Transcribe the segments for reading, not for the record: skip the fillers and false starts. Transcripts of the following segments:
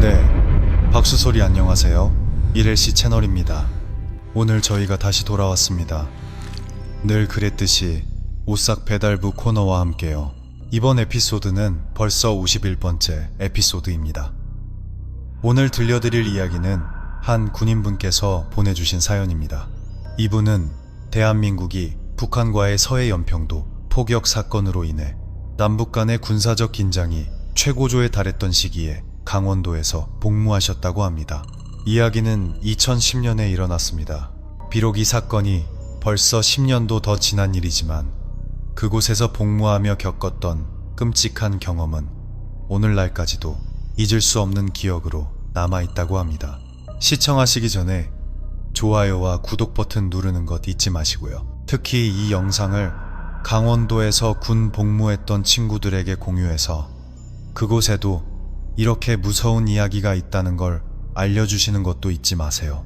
네, 박수소리 안녕하세요. 이렐씨 채널입니다. 오늘 저희가 다시 돌아왔습니다. 늘 그랬듯이 오싹 배달부 코너와 함께요. 이번 에피소드는 벌써 51번째 에피소드입니다. 오늘 들려드릴 이야기는 한 군인분께서 보내주신 사연입니다. 이분은 대한민국이 북한과의 서해 연평도 포격 사건으로 인해 남북 간의 군사적 긴장이 최고조에 달했던 시기에 강원도에서 복무하셨다고 합니다. 이야기는 2010년에 일어났습니다. 비록 이 사건이 벌써 10년도 더 지난 일이지만 그곳에서 복무하며 겪었던 끔찍한 경험은 오늘날까지도 잊을 수 없는 기억으로 남아있다고 합니다. 시청하시기 전에 좋아요와 구독 버튼 누르는 것 잊지 마시고요. 특히 이 영상을 강원도에서 군 복무했던 친구들에게 공유해서 그곳에도 이렇게 무서운 이야기가 있다는 걸 알려주시는 것도 잊지 마세요.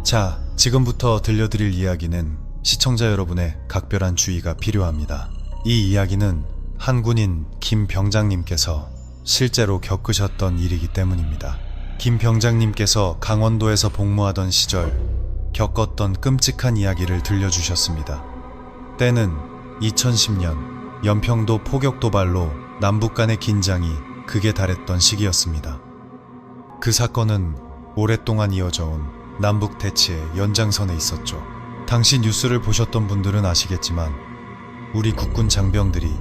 자, 지금부터 들려드릴 이야기는 시청자 여러분의 각별한 주의가 필요합니다. 이 이야기는 한 군인 김 병장님께서 실제로 겪으셨던 일이기 때문입니다. 김 병장님께서 강원도에서 복무하던 시절 겪었던 끔찍한 이야기를 들려주셨습니다. 때는 2010년 연평도 포격 도발로 남북 간의 긴장이 극에 달했던 시기였습니다. 그 사건은 오랫동안 이어져온 남북 대치의 연장선에 있었죠. 당시 뉴스를 보셨던 분들은 아시겠지만 우리 국군 장병들이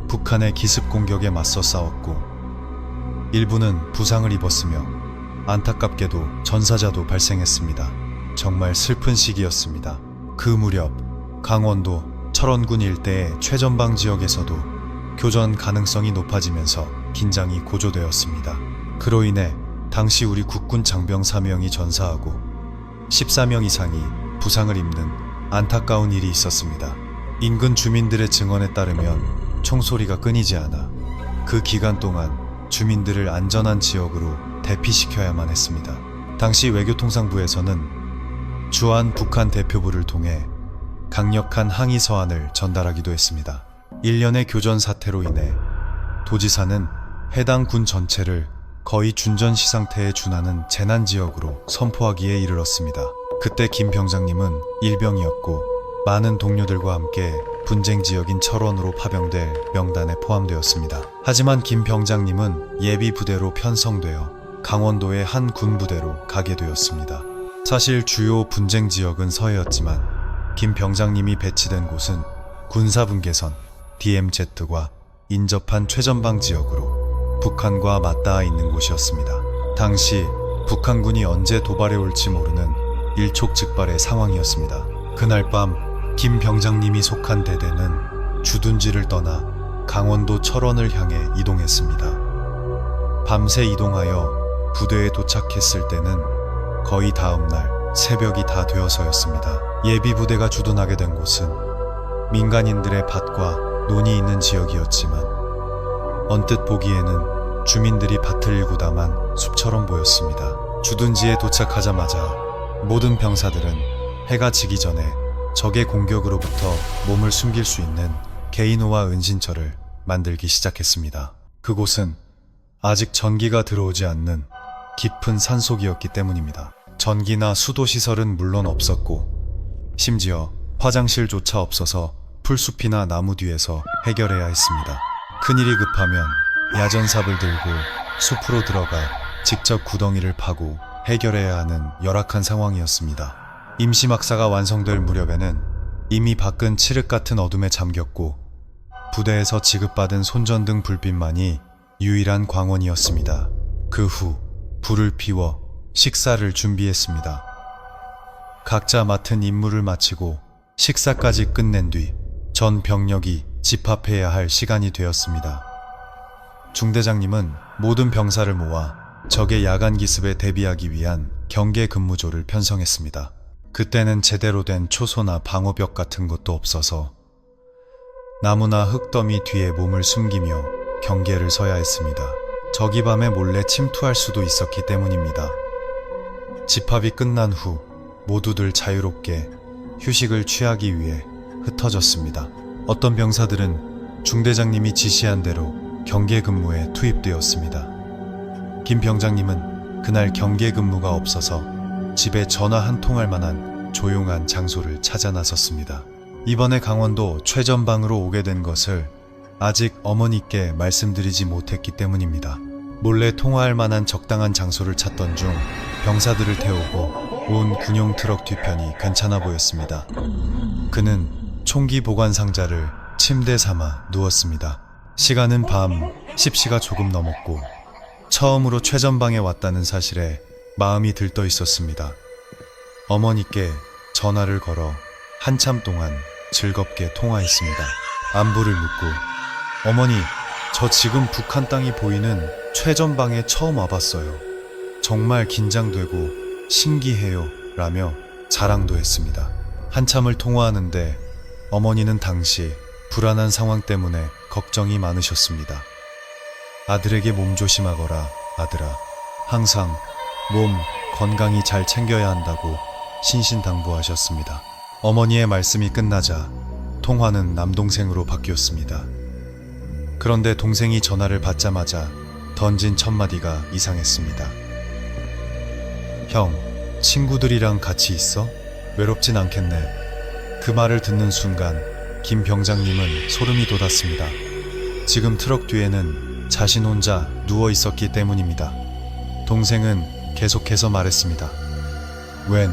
북한의 기습 공격에 맞서 싸웠고 일부는 부상을 입었으며 안타깝게도 전사자도 발생했습니다. 정말 슬픈 시기였습니다. 그 무렵 강원도 철원군 일대의 최전방 지역에서도 교전 가능성이 높아지면서 긴장이 고조되었습니다. 그로 인해 당시 우리 국군 장병 4명이 전사하고 14명 이상이 부상을 입는 안타까운 일이 있었습니다. 인근 주민들의 증언에 따르면 총소리가 끊이지 않아 그 기간 동안 주민들을 안전한 지역으로 대피시켜야만 했습니다. 당시 외교통상부에서는 주한 북한 대표부를 통해 강력한 항의 서한을 전달하기도 했습니다. 일련의 교전 사태로 인해 도지사는 해당 군 전체를 거의 준전시 상태에 준하는 재난지역으로 선포하기에 이르렀습니다. 그때 김 병장님은 일병이었고 많은 동료들과 함께 분쟁지역인 철원으로 파병될 명단에 포함되었습니다. 하지만 김 병장님은 예비 부대로 편성되어 강원도의 한 군부대로 가게 되었습니다. 사실 주요 분쟁지역은 서해였지만 김 병장님이 배치된 곳은 군사분계선 DMZ과 인접한 최전방 지역으로 북한과 맞닿아 있는 곳이었습니다. 당시 북한군이 언제 도발해 올지 모르는 일촉즉발의 상황이었습니다. 그날 밤 김 병장님이 속한 대대는 주둔지를 떠나 강원도 철원을 향해 이동했습니다. 밤새 이동하여 부대에 도착했을 때는 거의 다음날 새벽이 다 되어서였습니다. 예비 부대가 주둔하게 된 곳은 민간인들의 밭과 논이 있는 지역이었지만 언뜻 보기에는 주민들이 밭을 일구다만 숲처럼 보였습니다. 주둔지에 도착하자마자 모든 병사들은 해가 지기 전에 적의 공격으로부터 몸을 숨길 수 있는 개인호와 은신처를 만들기 시작했습니다. 그곳은 아직 전기가 들어오지 않는 깊은 산속이었기 때문입니다. 전기나 수도시설은 물론 없었고 심지어 화장실조차 없어서 풀숲이나 나무 뒤에서 해결해야 했습니다. 큰일이 급하면 야전삽을 들고 숲으로 들어가 직접 구덩이를 파고 해결해야 하는 열악한 상황이었습니다. 임시막사가 완성될 무렵에는 이미 밖은 칠흑 같은 어둠에 잠겼고 부대에서 지급받은 손전등 불빛만이 유일한 광원이었습니다. 그 후 불을 피워 식사를 준비했습니다. 각자 맡은 임무를 마치고 식사까지 끝낸 뒤 전 병력이 집합해야 할 시간이 되었습니다. 중대장님은 모든 병사를 모아 적의 야간 기습에 대비하기 위한 경계 근무조를 편성했습니다. 그때는 제대로 된 초소나 방어벽 같은 것도 없어서 나무나 흙더미 뒤에 몸을 숨기며 경계를 서야 했습니다. 적이 밤에 몰래 침투할 수도 있었기 때문입니다. 집합이 끝난 후 모두들 자유롭게 휴식을 취하기 위해 흩어졌습니다. 어떤 병사들은 중대장님이 지시한 대로 경계 근무에 투입되었습니다. 김 병장님은 그날 경계 근무가 없어서 집에 전화 한 통할 만한 조용한 장소를 찾아 나섰습니다. 이번에 강원도 최전방으로 오게 된 것을 아직 어머니께 말씀드리지 못했기 때문입니다. 몰래 통화할 만한 적당한 장소를 찾던 중 병사들을 태우고 온 군용 트럭 뒤편이 괜찮아 보였습니다. 그는 총기 보관 상자를 침대 삼아 누웠습니다. 시간은 밤 10시가 조금 넘었고 처음으로 최전방에 왔다는 사실에 마음이 들떠 있었습니다. 어머니께 전화를 걸어 한참 동안 즐겁게 통화했습니다. 안부를 묻고 어머니, 저 지금 북한 땅이 보이는 최전방에 처음 와봤어요. 정말 긴장되고 신기해요 라며 자랑도 했습니다. 한참을 통화하는데 어머니는 당시 불안한 상황 때문에 걱정이 많으셨습니다. 아들에게 몸 조심하거라 아들아. 항상 몸 건강히 잘 챙겨야 한다고 신신당부하셨습니다. 어머니의 말씀이 끝나자 통화는 남동생으로 바뀌었습니다. 그런데 동생이 전화를 받자마자 던진 첫 마디가 이상했습니다. 형, 친구들이랑 같이 있어? 외롭진 않겠네. 그 말을 듣는 순간 김 병장님은 소름이 돋았습니다. 지금 트럭 뒤에는 자신 혼자 누워 있었기 때문입니다. 동생은 계속해서 말했습니다. 웬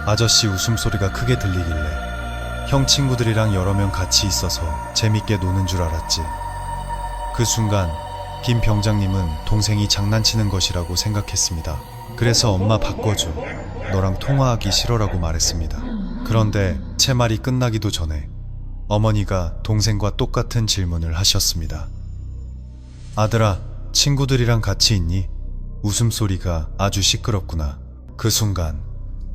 아저씨 웃음소리가 크게 들리길래 형 친구들이랑 여러 명 같이 있어서 재밌게 노는 줄 알았지. 그 순간 김 병장님은 동생이 장난치는 것이라고 생각했습니다. 그래서 엄마 바꿔줘. 너랑 통화하기 싫어라고 말했습니다. 그런데 제 말이 끝나기도 전에 어머니가 동생과 똑같은 질문을 하셨습니다. 아들아, 친구들이랑 같이 있니? 웃음소리가 아주 시끄럽구나. 그 순간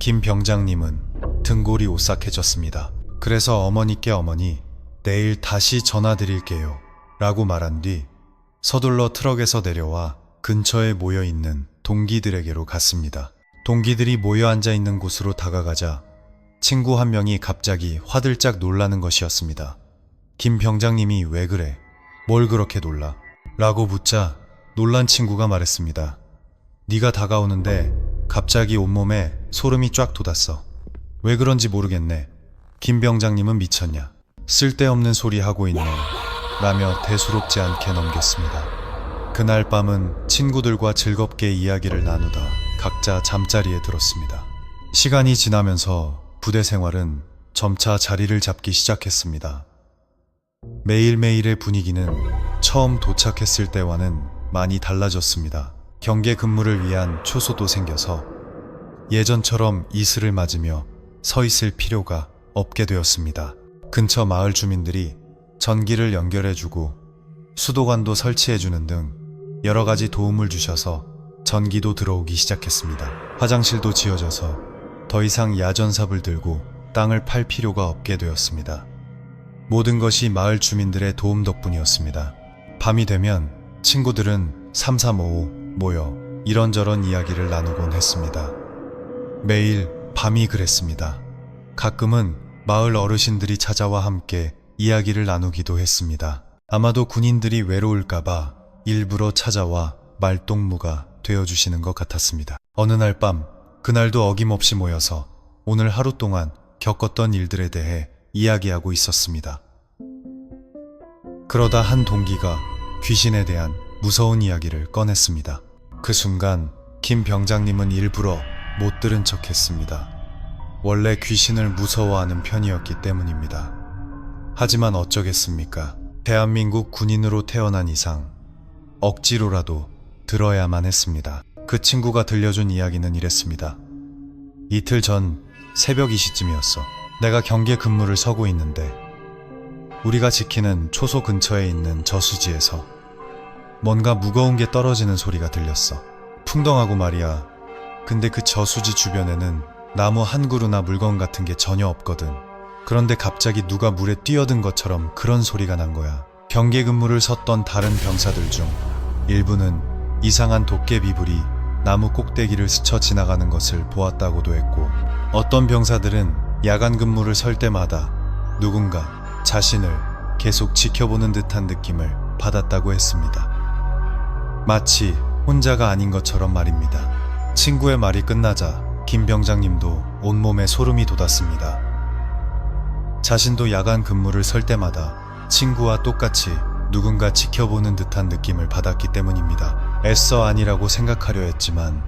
김 병장님은 등골이 오싹해졌습니다. 그래서 어머니께 어머니, 내일 다시 전화드릴게요 라고 말한 뒤 서둘러 트럭에서 내려와 근처에 모여있는 동기들에게로 갔습니다. 동기들이 모여 앉아 있는 곳으로 다가가자 친구 한 명이 갑자기 화들짝 놀라는 것이었습니다. 김 병장님이 왜 그래? 뭘 그렇게 놀라? 라고 묻자 놀란 친구가 말했습니다. 네가 다가오는데 갑자기 온몸에 소름이 쫙 돋았어. 왜 그런지 모르겠네. 김 병장님은 미쳤냐? 쓸데없는 소리 하고 있네 라며 대수롭지 않게 넘겼습니다. 그날 밤은 친구들과 즐겁게 이야기를 나누다 각자 잠자리에 들었습니다. 시간이 지나면서 부대 생활은 점차 자리를 잡기 시작했습니다. 매일매일의 분위기는 처음 도착했을 때와는 많이 달라졌습니다. 경계 근무를 위한 초소도 생겨서 예전처럼 이슬을 맞으며 서 있을 필요가 없게 되었습니다. 근처 마을 주민들이 전기를 연결해주고 수도관도 설치해주는 등 여러 가지 도움을 주셔서 전기도 들어오기 시작했습니다. 화장실도 지어져서 더 이상 야전삽을 들고 땅을 팔 필요가 없게 되었습니다. 모든 것이 마을 주민들의 도움 덕분이었습니다. 밤이 되면 친구들은 삼삼오오 모여 이런저런 이야기를 나누곤 했습니다. 매일 밤이 그랬습니다. 가끔은 마을 어르신들이 찾아와 함께 이야기를 나누기도 했습니다. 아마도 군인들이 외로울까봐 일부러 찾아와 말동무가 되어주시는 것 같았습니다. 어느 날 밤, 그날도 어김없이 모여서 오늘 하루 동안 겪었던 일들에 대해 이야기하고 있었습니다. 그러다 한 동기가 귀신에 대한 무서운 이야기를 꺼냈습니다. 그 순간 김 병장님은 일부러 못 들은 척 했습니다. 원래 귀신을 무서워하는 편이었기 때문입니다. 하지만 어쩌겠습니까? 대한민국 군인으로 태어난 이상 억지로라도 들어야만 했습니다. 그 친구가 들려준 이야기는 이랬습니다. 이틀 전 새벽 2시쯤이었어. 내가 경계 근무를 서고 있는데 우리가 지키는 초소 근처에 있는 저수지에서 뭔가 무거운 게 떨어지는 소리가 들렸어. 풍덩하고 말이야. 근데 그 저수지 주변에는 나무 한 그루나 물건 같은 게 전혀 없거든. 그런데 갑자기 누가 물에 뛰어든 것처럼 그런 소리가 난 거야. 경계 근무를 섰던 다른 병사들 중 일부는 이상한 도깨비불이 나무 꼭대기를 스쳐 지나가는 것을 보았다고도 했고, 어떤 병사들은 야간 근무를 설 때마다 누군가 자신을 계속 지켜보는 듯한 느낌을 받았다고 했습니다. 마치 혼자가 아닌 것처럼 말입니다. 친구의 말이 끝나자 김 병장님도 온몸에 소름이 돋았습니다. 자신도 야간 근무를 설 때마다 친구와 똑같이 누군가 지켜보는 듯한 느낌을 받았기 때문입니다. 애써 아니라고 생각하려 했지만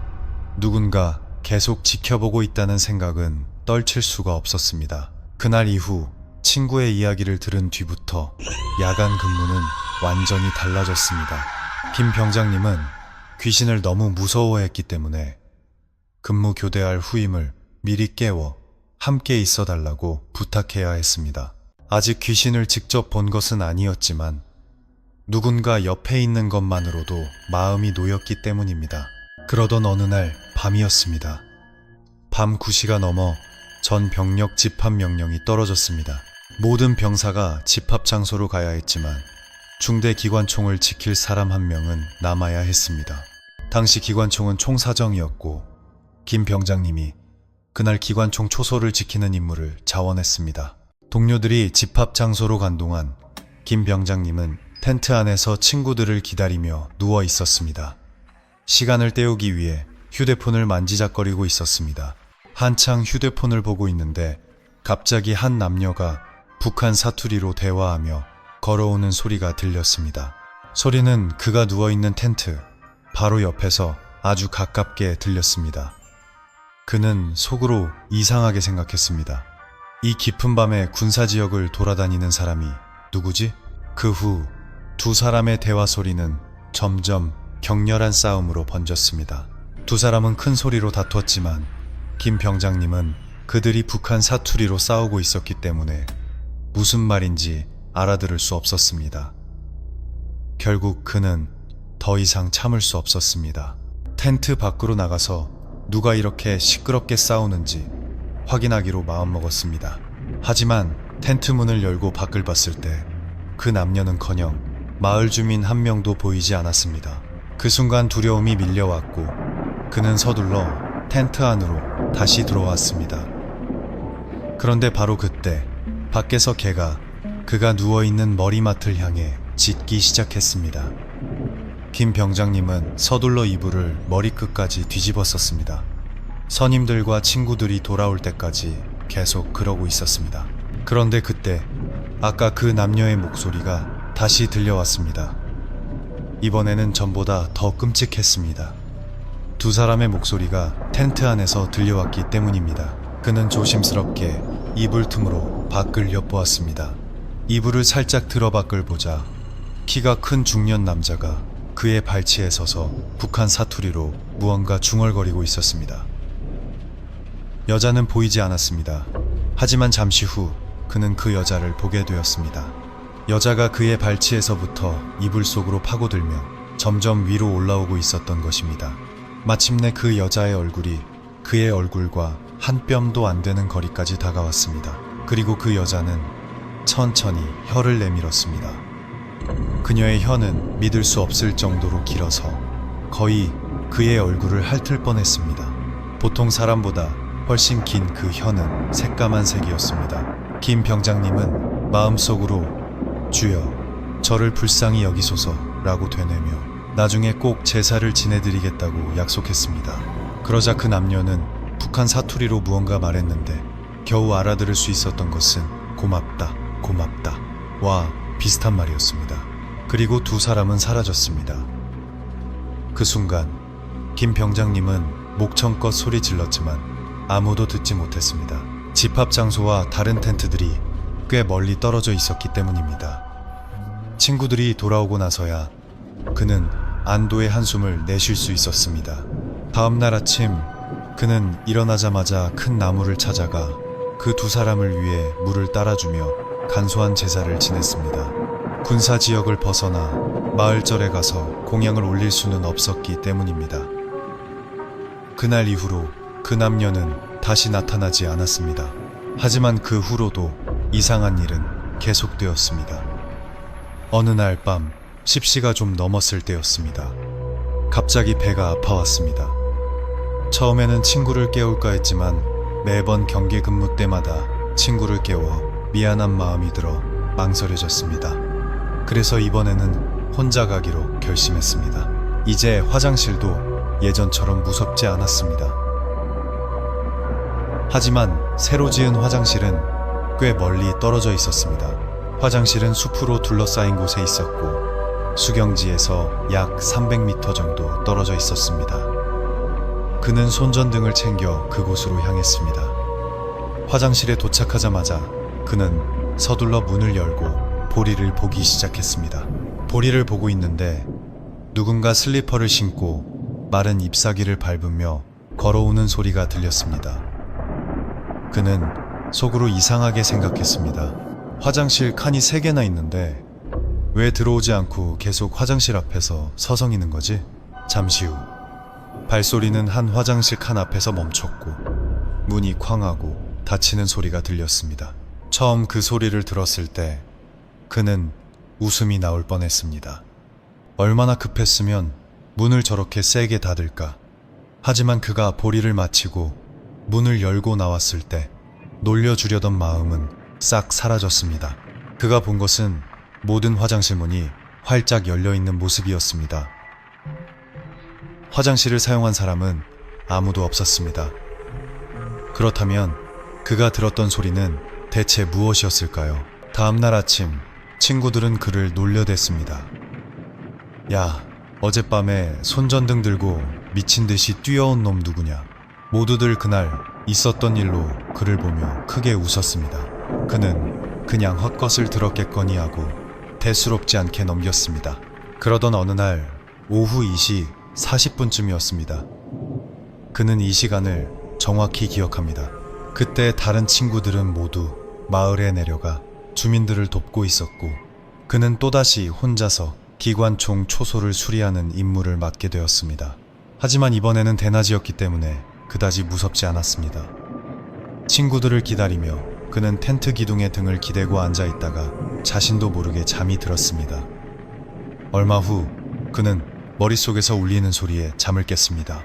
누군가 계속 지켜보고 있다는 생각은 떨칠 수가 없었습니다. 그날 이후 친구의 이야기를 들은 뒤부터 야간 근무는 완전히 달라졌습니다. 김 병장님은 귀신을 너무 무서워했기 때문에 근무 교대할 후임을 미리 깨워 함께 있어 달라고 부탁해야 했습니다. 아직 귀신을 직접 본 것은 아니었지만 누군가 옆에 있는 것만으로도 마음이 놓였기 때문입니다. 그러던 어느 날 밤이었습니다. 밤 9시가 넘어 전 병력 집합 명령이 떨어졌습니다. 모든 병사가 집합 장소로 가야 했지만 중대 기관총을 지킬 사람 한 명은 남아야 했습니다. 당시 기관총은 총사정이었고 김 병장님이 그날 기관총 초소를 지키는 임무를 자원했습니다. 동료들이 집합 장소로 간 동안 김 병장님은 텐트 안에서 친구들을 기다리며 누워 있었습니다. 시간을 때우기 위해 휴대폰을 만지작거리고 있었습니다. 한창 휴대폰을 보고 있는데 갑자기 한 남녀가 북한 사투리로 대화하며 걸어오는 소리가 들렸습니다. 소리는 그가 누워있는 텐트 바로 옆에서 아주 가깝게 들렸습니다. 그는 속으로 이상하게 생각했습니다. 이 깊은 밤에 군사지역을 돌아다니는 사람이 누구지? 그 후 두 사람의 대화 소리는 점점 격렬한 싸움으로 번졌습니다. 두 사람은 큰 소리로 다투었지만 김 병장님은 그들이 북한 사투리로 싸우고 있었기 때문에 무슨 말인지 알아들을 수 없었습니다. 결국 그는 더 이상 참을 수 없었습니다. 텐트 밖으로 나가서 누가 이렇게 시끄럽게 싸우는지 확인하기로 마음먹었습니다. 하지만 텐트 문을 열고 밖을 봤을 때 그 남녀는커녕 마을 주민 한 명도 보이지 않았습니다. 그 순간 두려움이 밀려왔고 그는 서둘러 텐트 안으로 다시 들어왔습니다. 그런데 바로 그때 밖에서 개가 그가 누워있는 머리맡을 향해 짖기 시작했습니다. 김 병장님은 서둘러 이불을 머리끝까지 뒤집었었습니다. 선임들과 친구들이 돌아올 때까지 계속 그러고 있었습니다. 그런데 그때 아까 그 남녀의 목소리가 다시 들려왔습니다. 이번에는 전보다 더 끔찍했습니다. 두 사람의 목소리가 텐트 안에서 들려왔기 때문입니다. 그는 조심스럽게 이불 틈으로 밖을 엿보았습니다. 이불을 살짝 들어 밖을 보자 키가 큰 중년 남자가 그의 발치에 서서 북한 사투리로 무언가 중얼거리고 있었습니다. 여자는 보이지 않았습니다. 하지만 잠시 후 그는 그 여자를 보게 되었습니다. 여자가 그의 발치에서부터 이불 속으로 파고들며 점점 위로 올라오고 있었던 것입니다. 마침내 그 여자의 얼굴이 그의 얼굴과 한 뼘도 안 되는 거리까지 다가왔습니다. 그리고 그 여자는 천천히 혀를 내밀었습니다. 그녀의 혀는 믿을 수 없을 정도로 길어서 거의 그의 얼굴을 핥을 뻔했습니다. 보통 사람보다 훨씬 긴 그 혀는 새까만 색이었습니다. 김 병장님은 마음속으로 주여, 저를 불쌍히 여기소서 라고 되뇌며 나중에 꼭 제사를 지내드리겠다고 약속했습니다. 그러자 그 남녀는 북한 사투리로 무언가 말했는데 겨우 알아들을 수 있었던 것은 고맙다, 고맙다 와 비슷한 말이었습니다. 그리고 두 사람은 사라졌습니다. 그 순간 김 병장님은 목청껏 소리 질렀지만 아무도 듣지 못했습니다. 집합 장소와 다른 텐트들이 꽤 멀리 떨어져 있었기 때문입니다. 친구들이 돌아오고 나서야 그는 안도의 한숨을 내쉴 수 있었습니다. 다음날 아침 그는 일어나자마자 큰 나무를 찾아가 그 두 사람을 위해 물을 따라주며 간소한 제사를 지냈습니다. 군사 지역을 벗어나 마을절에 가서 공양을 올릴 수는 없었기 때문입니다. 그날 이후로 그 남녀는 다시 나타나지 않았습니다. 하지만 그 후로도 이상한 일은 계속되었습니다. 어느 날 밤 10시가 좀 넘었을 때였습니다. 갑자기 배가 아파왔습니다. 처음에는 친구를 깨울까 했지만 매번 경계 근무 때마다 친구를 깨워 미안한 마음이 들어 망설여졌습니다. 그래서 이번에는 혼자 가기로 결심했습니다. 이제 화장실도 예전처럼 무섭지 않았습니다. 하지만 새로 지은 화장실은 꽤 멀리 떨어져 있었습니다. 화장실은 숲으로 둘러싸인 곳에 있었고 수경지에서 약 300m 정도 떨어져 있었습니다. 그는 손전등을 챙겨 그곳으로 향했습니다. 화장실에 도착하자마자 그는 서둘러 문을 열고 보리를 보기 시작했습니다. 보리를 보고 있는데 누군가 슬리퍼를 신고 마른 잎사귀를 밟으며 걸어오는 소리가 들렸습니다. 그는 속으로 이상하게 생각했습니다. 화장실 칸이 3개나 있는데 왜 들어오지 않고 계속 화장실 앞에서 서성이는 거지? 잠시 후 발소리는 한 화장실 칸 앞에서 멈췄고 문이 쾅하고 닫히는 소리가 들렸습니다. 처음 그 소리를 들었을 때 그는 웃음이 나올 뻔했습니다. 얼마나 급했으면 문을 저렇게 세게 닫을까? 하지만 그가 보리를 마치고 문을 열고 나왔을 때 놀려주려던 마음은 싹 사라졌습니다. 그가 본 것은 모든 화장실 문이 활짝 열려있는 모습이었습니다. 화장실을 사용한 사람은 아무도 없었습니다. 그렇다면 그가 들었던 소리는 대체 무엇이었을까요? 다음날 아침 친구들은 그를 놀려댔습니다. 야, 어젯밤에 손전등 들고 미친 듯이 뛰어온 놈 누구냐? 모두들 그날 있었던 일로 그를 보며 크게 웃었습니다. 그는 그냥 헛것을 들었겠거니 하고 대수롭지 않게 넘겼습니다. 그러던 어느 날 오후 2시 40분쯤이었습니다. 그는 이 시간을 정확히 기억합니다. 그때 다른 친구들은 모두 마을에 내려가 주민들을 돕고 있었고 그는 또다시 혼자서 기관총 초소를 수리하는 임무를 맡게 되었습니다. 하지만 이번에는 대낮이었기 때문에 그다지 무섭지 않았습니다. 친구들을 기다리며 그는 텐트 기둥에 등을 기대고 앉아 있다가 자신도 모르게 잠이 들었습니다. 얼마 후 그는 머릿속에서 울리는 소리에 잠을 깼습니다.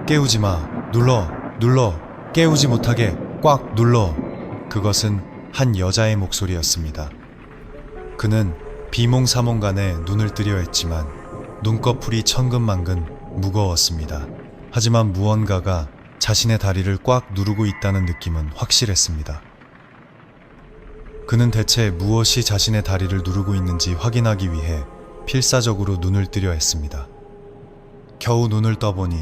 깨우지 마. 눌러. 깨우지 못하게 꽉 눌러. 그것은 한 여자의 목소리였습니다. 그는 비몽사몽간에 눈을 뜨려 했지만 눈꺼풀이 천근만근 무거웠습니다. 하지만 무언가가 자신의 다리를 꽉 누르고 있다는 느낌은 확실했습니다. 그는 대체 무엇이 자신의 다리를 누르고 있는지 확인하기 위해 필사적으로 눈을 뜨려 했습니다. 겨우 눈을 떠보니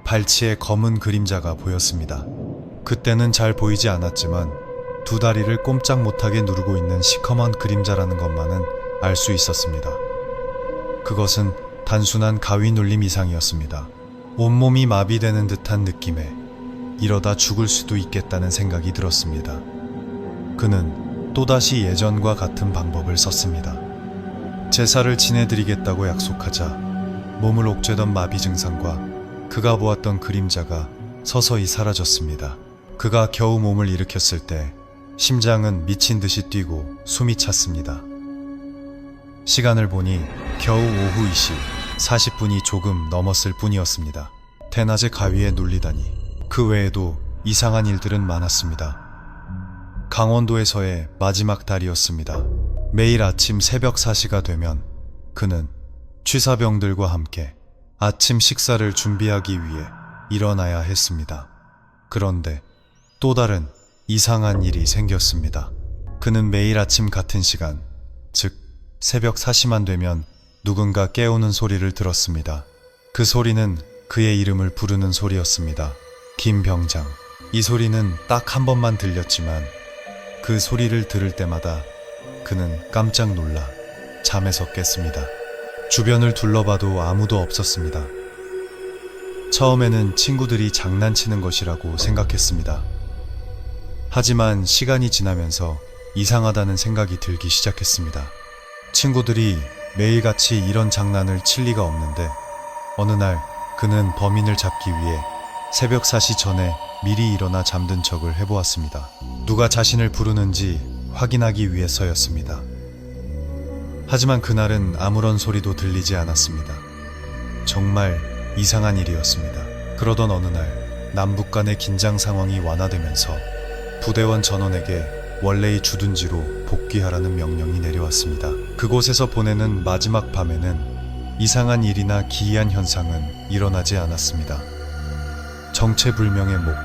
발치에 검은 그림자가 보였습니다. 그때는 잘 보이지 않았지만 두 다리를 꼼짝 못하게 누르고 있는 시커먼 그림자라는 것만은 알 수 있었습니다. 그것은 단순한 가위 눌림 이상이었습니다. 온몸이 마비되는 듯한 느낌에 이러다 죽을 수도 있겠다는 생각이 들었습니다. 그는 또다시 예전과 같은 방법을 썼습니다. 제사를 지내드리겠다고 약속하자 몸을 옥죄던 마비 증상과 그가 보았던 그림자가 서서히 사라졌습니다. 그가 겨우 몸을 일으켰을 때 심장은 미친 듯이 뛰고 숨이 찼습니다. 시간을 보니 겨우 오후 2시 40분이 조금 넘었을 뿐이었습니다. 대낮에 가위에 눌리다니. 그 외에도 이상한 일들은 많았습니다. 강원도에서의 마지막 달이었습니다. 매일 아침 새벽 4시가 되면 그는 취사병들과 함께 아침 식사를 준비하기 위해 일어나야 했습니다. 그런데 또 다른 이상한 일이 생겼습니다. 그는 매일 아침 같은 시간, 즉 새벽 4시만 되면 누군가 깨우는 소리를 들었습니다. 그 소리는 그의 이름을 부르는 소리였습니다. 김병장. 이 소리는 딱 한 번만 들렸지만 그 소리를 들을 때마다 그는 깜짝 놀라 잠에서 깼습니다. 주변을 둘러봐도 아무도 없었습니다. 처음에는 친구들이 장난치는 것이라고 생각했습니다. 하지만 시간이 지나면서 이상하다는 생각이 들기 시작했습니다. 친구들이 매일같이 이런 장난을 칠 리가 없는데 어느 날 그는 범인을 잡기 위해 새벽 4시 전에 미리 일어나 잠든 척을 해보았습니다. 누가 자신을 부르는지 확인하기 위해서였습니다. 하지만 그날은 아무런 소리도 들리지 않았습니다. 정말 이상한 일이었습니다. 그러던 어느 날 남북 간의 긴장 상황이 완화되면서 부대원 전원에게 원래의 주둔지로 복귀하라는 명령이 내려왔습니다. 그곳에서 보내는 마지막 밤에는 이상한 일이나 기이한 현상은 일어나지 않았습니다. 정체불명의 목,